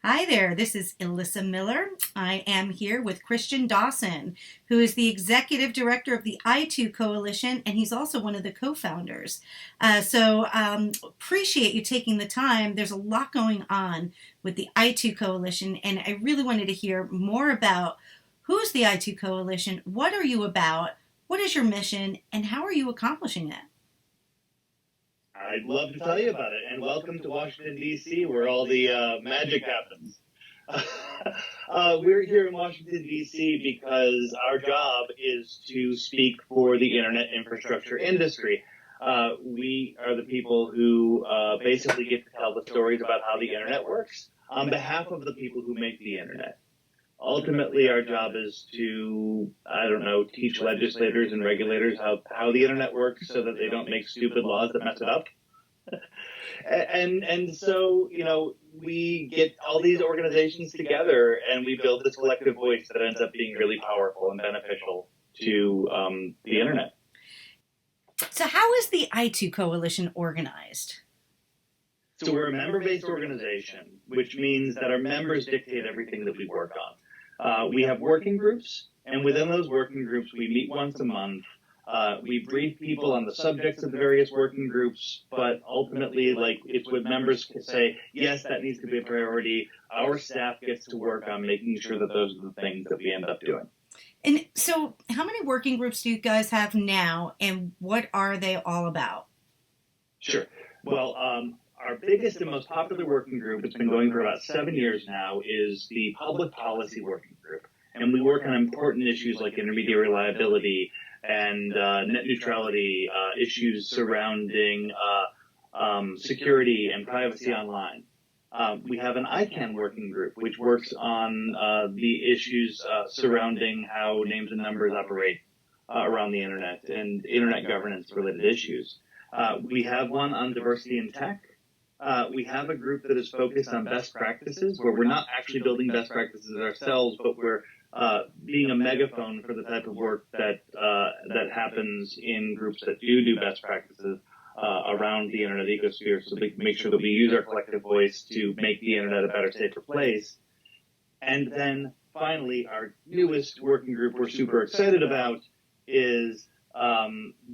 Hi there, this is Alyssa Miller. I am here with Christian Dawson, who is the executive director of the I2 Coalition, and he's also one of the co-founders. Appreciate you taking the time. There's a lot going on with the I2 Coalition, and I really wanted to hear more about who's the I2 Coalition, what are you about, what is your mission, and how are you accomplishing it? I'd love to tell you about it, and welcome to Washington, D.C., where all the magic happens. We're here in Washington, D.C. because our job is to speak for the internet infrastructure industry. We are the people who basically get to tell the stories about how the internet works on behalf of the people who make the internet. Ultimately, our job is to, teach legislators and regulators how the internet works so that they don't make stupid laws that mess it up. And so, we get all these organizations together and we build this collective voice that ends up being really powerful and beneficial to the internet. So how is the I2 Coalition organized? So we're a member-based organization, which means that our members dictate everything that we work on. We have working groups, and within those working groups, we meet once a month. We brief people on the subjects of the various working groups, but ultimately, it's what members can say, yes, that needs to be a priority. Our staff gets to work on making sure that those are the things that we end up doing. And so how many working groups do you guys have now, and what are they all about? Sure. Well, our biggest and most popular working group, it's been going for about 7 years now, is the Public Policy Working Group. And we work on important issues like intermediary liability and net neutrality, issues surrounding security and privacy online. We have an ICANN working group, which works on the issues surrounding how names and numbers operate around the internet and internet governance related issues. We have one on diversity in tech. We have a group that is focused on best practices, where we're not actually building best practices ourselves, but we're being a megaphone for the type of work that happens in groups that do best practices around the internet ecosphere, so we can make sure that we use our collective voice to make the internet a better, safer place. And then finally, our newest working group we're super excited about is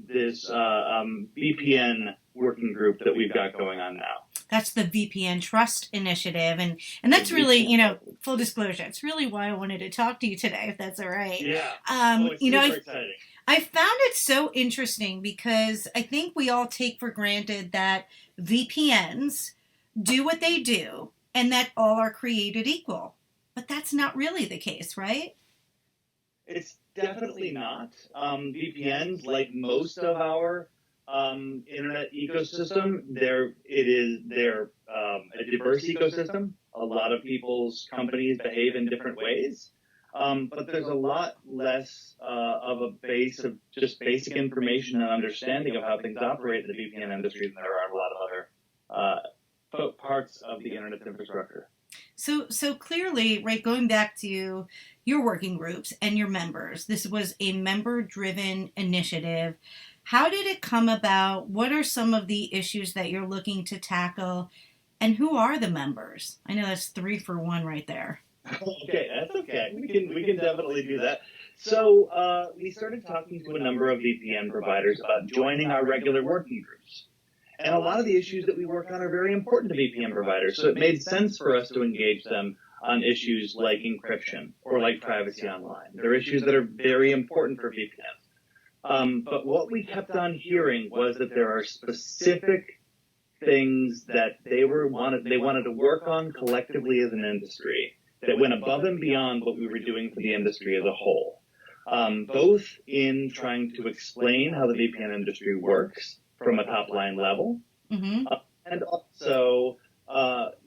this VPN working group that we've got going on now. That's the VPN Trust Initiative, and that's really, full disclosure, it's really why I wanted to talk to you today, if that's all right. Yeah. It's super exciting. I found it so interesting because I think we all take for granted that VPNs do what they do and that all are created equal. But that's not really the case, right? It's definitely not. VPNs, like most of our internet ecosystem, they're a diverse ecosystem. A lot of people's companies behave in different ways. But there's a lot less of a base of just basic information and understanding of how things operate in the VPN industry than there are a lot of other parts of the internet infrastructure. So clearly, right, going back to your working groups and your members, this was a member-driven initiative. How did it come about? What are some of the issues that you're looking to tackle? And who are the members? I know that's 3 for 1 right there. Okay, that's okay. We can definitely do that. So we started talking to a number of VPN providers about joining our regular working groups. And a lot of the issues that we work on are very important to VPN providers. So it made sense for us to engage them on issues like encryption or like privacy online. They're issues that are very important for VPNs. But what we kept on hearing was that there are specific things that they wanted to work on collectively as an industry that went above and beyond what we were doing for the industry as a whole, both in trying to explain how the VPN industry works from a top-line level, and also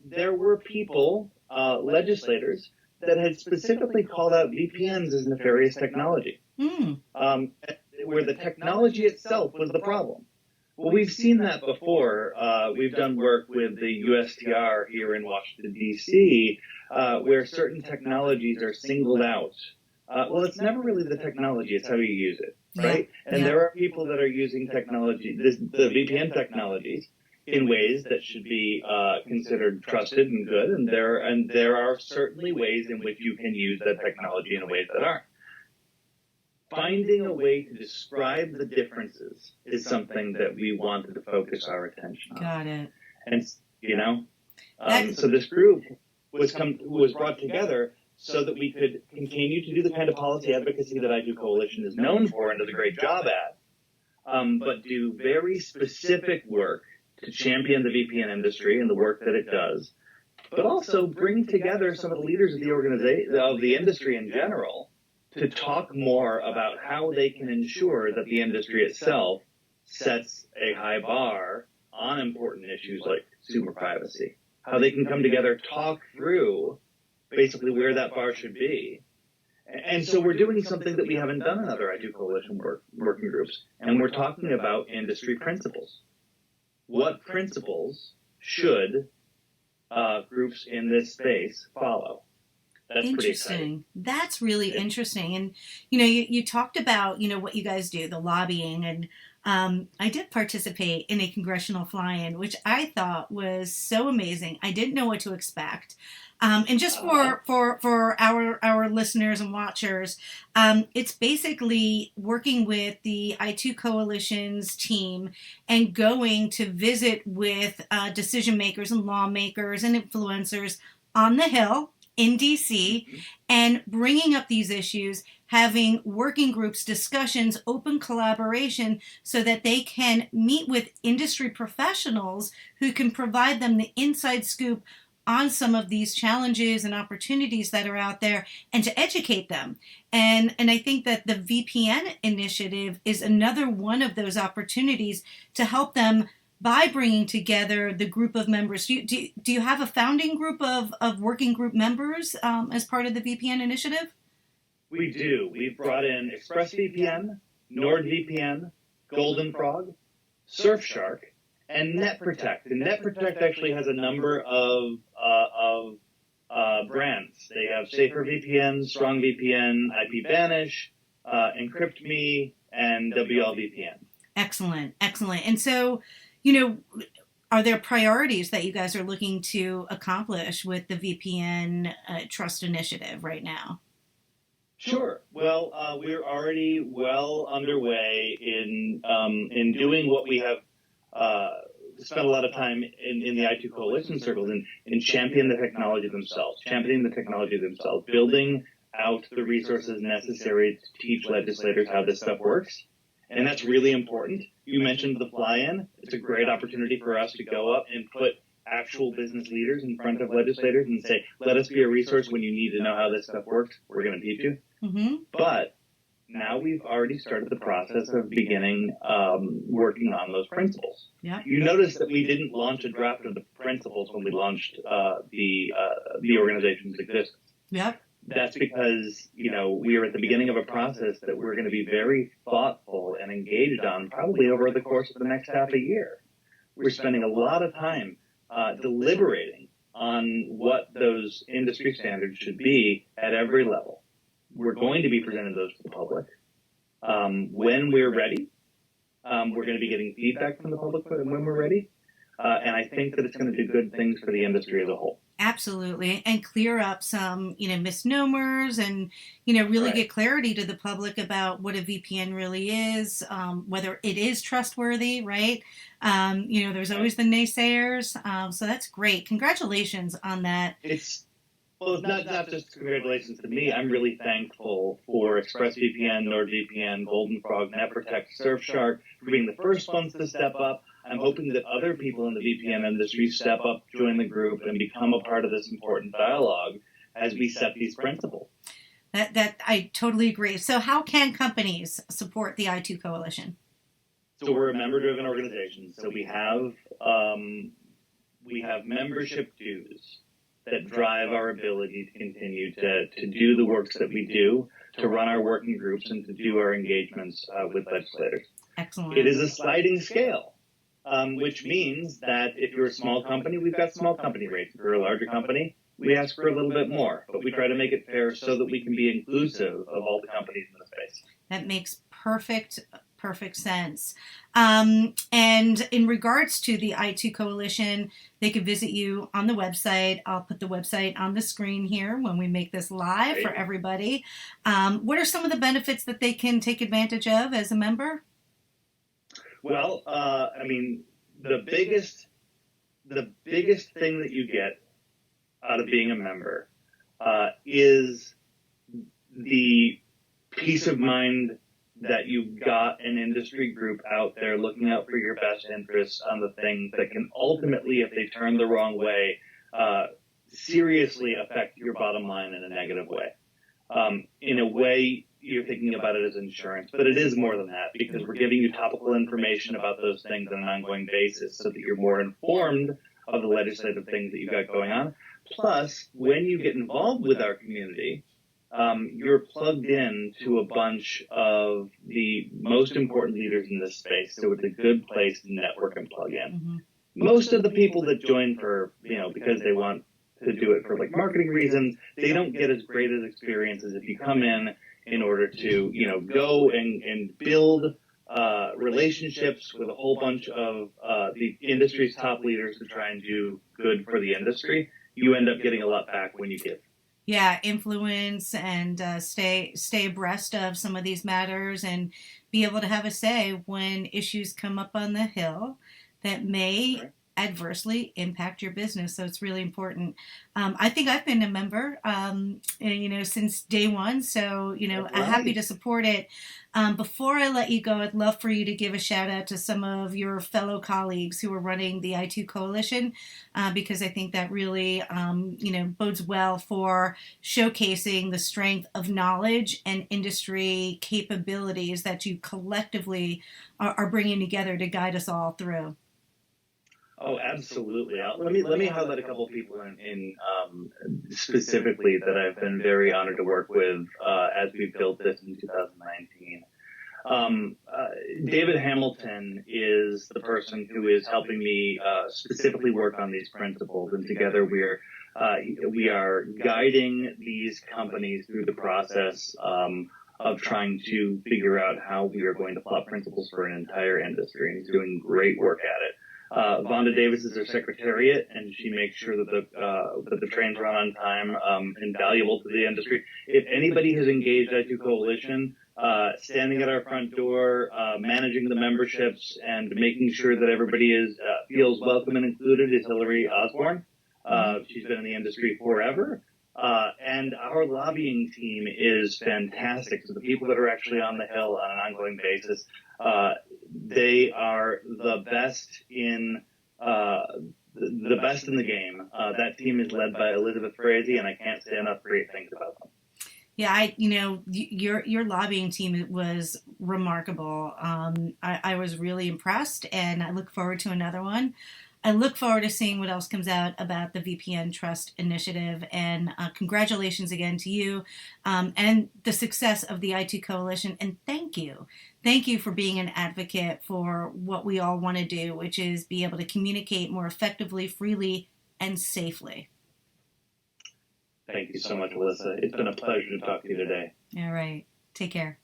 there were people, legislators, that had specifically called out VPNs as nefarious technology, where the technology itself was the problem. Well, we've seen that before. We've done work with the USTR here in Washington, D.C., where certain technologies are singled out. Well, it's never really the technology, it's how you use it, right? And there are people that are using technology, the VPN technologies, in ways that should be considered trusted and good, and there are certainly ways in which you can use that technology in ways that aren't. Finding a way to describe the differences is something that we wanted to focus our attention on. Got it. And so this group was brought together so that we could continue to do the kind of policy advocacy that i2 Coalition is known for and does a great job at, but do very specific work to champion the VPN industry and the work that it does, but also bring together some of the leaders of the industry in general to talk more about how they can ensure that the industry itself sets a high bar on important issues like consumer privacy, how they can come together, talk through basically where that bar should be. And so we're doing something that we haven't done in other i2 Coalition working groups, and we're talking about industry principles. What principles should groups in this space follow? That's pretty exciting. That's really interesting. And, you talked about, what you guys do, the lobbying. And I did participate in a congressional fly-in, which I thought was so amazing. I didn't know what to expect. And just for our listeners and watchers, it's basically working with the i2 Coalition's team and going to visit with decision makers and lawmakers and influencers on the Hill in DC, and bringing up these issues, having working groups, discussions, open collaboration, so that they can meet with industry professionals who can provide them the inside scoop on some of these challenges and opportunities that are out there, and to educate them. And I think that the VPN initiative is another one of those opportunities to help them by bringing together the group of members. Do you have a founding group of working group members as part of the VPN initiative? We do. We've brought in ExpressVPN, NordVPN, Golden Frog, Surfshark, and NetProtect. And NetProtect actually has a number of brands. They have SaferVPN, StrongVPN, IPVanish, EncryptMe, and WLVPN. Excellent. And so, are there priorities that you guys are looking to accomplish with the VPN Trust Initiative right now? Sure. Well, we're already well underway in doing what we have spent a lot of time in the i2 Coalition circles in championing the technology themselves, building out the resources necessary to teach legislators how this stuff works. And that's really important. You mentioned the fly-in. It's a great opportunity for us to go up and put actual business leaders in front of legislators and say, let us be a resource when you need to know how this stuff works. We're going to teach you. Mm-hmm. But now we've already started the process of beginning working on those principles. Yeah. You notice that we didn't launch a draft of the principles when we launched the organization's existence. Yep. That's because, we are at the beginning of a process that we're going to be very thoughtful and engaged on probably over the course of the next half a year. We're spending a lot of time deliberating on what those industry standards should be at every level. We're going to be presenting those to the public. When we're ready, we're going to be getting feedback from the public when we're ready. And I think that it's going to do good things for the industry as a whole. Absolutely. And clear up some, misnomers and, really Right. get clarity to the public about what a VPN really is, whether it is trustworthy, right? There's always the naysayers. So that's great. Congratulations on that. It's not just congratulations to me. I'm really thankful for ExpressVPN, NordVPN, Golden Frog, NetProtect, Surfshark for being the first ones to step up. I'm hoping that other people in the VPN industry step up, join the group, and become a part of this important dialogue as we set these principles. That I totally agree. So how can companies support the i2 Coalition? So we're a member-driven organization. So we have membership dues that drive our ability to continue to do the works that we do, to run our working groups, and to do our engagements with legislators. Excellent. It is a sliding scale, which means that if you're a small company, we've got small company rates. If you're a larger company, we ask for a little bit more, but we try to make it fair so that we can be inclusive of all the companies in the space. That makes perfect perfect sense. And in regards to the I2 Coalition, they could visit you on the website. I'll put the website on the screen here when we make this live for everybody. What are some of the benefits that they can take advantage of as a member? Well, I mean, the biggest thing that you get out of being a member is the peace of mind that you've got an industry group out there looking out for your best interests on the things that can ultimately, if they turn the wrong way, seriously affect your bottom line in a negative way. In a way, you're thinking about it as insurance, but it is more than that, because we're giving you topical information about those things on an ongoing basis so that you're more informed of the legislative things that you've got going on. Plus, when you get involved with our community, you're plugged in to a bunch of the most important leaders in this space, so it's a good place to network and plug in. Mm-hmm. Most of the people that join for, because they want to do it for like marketing reasons, they don't get as great as experience as if you come in order to, go and build relationships with a whole bunch of the industry's top leaders to try and do good for the industry. You end up getting a lot back when you give. Yeah, influence and stay abreast of some of these matters and be able to have a say when issues come up on the Hill that may adversely impact your business. So it's really important. I think I've been a member, since day one. So, happy to support it. Before I let you go, I'd love for you to give a shout out to some of your fellow colleagues who are running the I2 Coalition, because I think that really, bodes well for showcasing the strength of knowledge and industry capabilities that you collectively are bringing together to guide us all through. Oh, absolutely. Let me highlight a couple of people in specifically that I've been very honored to work with as we built this in 2019. David Hamilton is the person who is helping me specifically work on these principles, and together we are guiding these companies through the process of trying to figure out how we are going to plot principles for an entire industry, and he's doing great work at it. Vonda Davis is our secretariat, and she makes sure that the trains run on time, invaluable to the industry. If anybody has engaged I2 Coalition, standing at our front door, managing the memberships, and making sure that everybody feels welcome and included, is Hillary Osborne. She's been in the industry forever. And our lobbying team is fantastic. So the people that are actually on the Hill on an ongoing basis, they are the best in the game. That team is led by Elizabeth Frazee, and I can't say enough great things about them. Yeah, your lobbying team was remarkable. I was really impressed, and I look forward to another one. I look forward to seeing what else comes out about the VPN Trust Initiative, and congratulations again to you and the success of the I2 Coalition, and thank you. Thank you for being an advocate for what we all want to do, which is be able to communicate more effectively, freely, and safely. Thank you so much, Alyssa. It's been a pleasure to talk to you today. All right. Take care.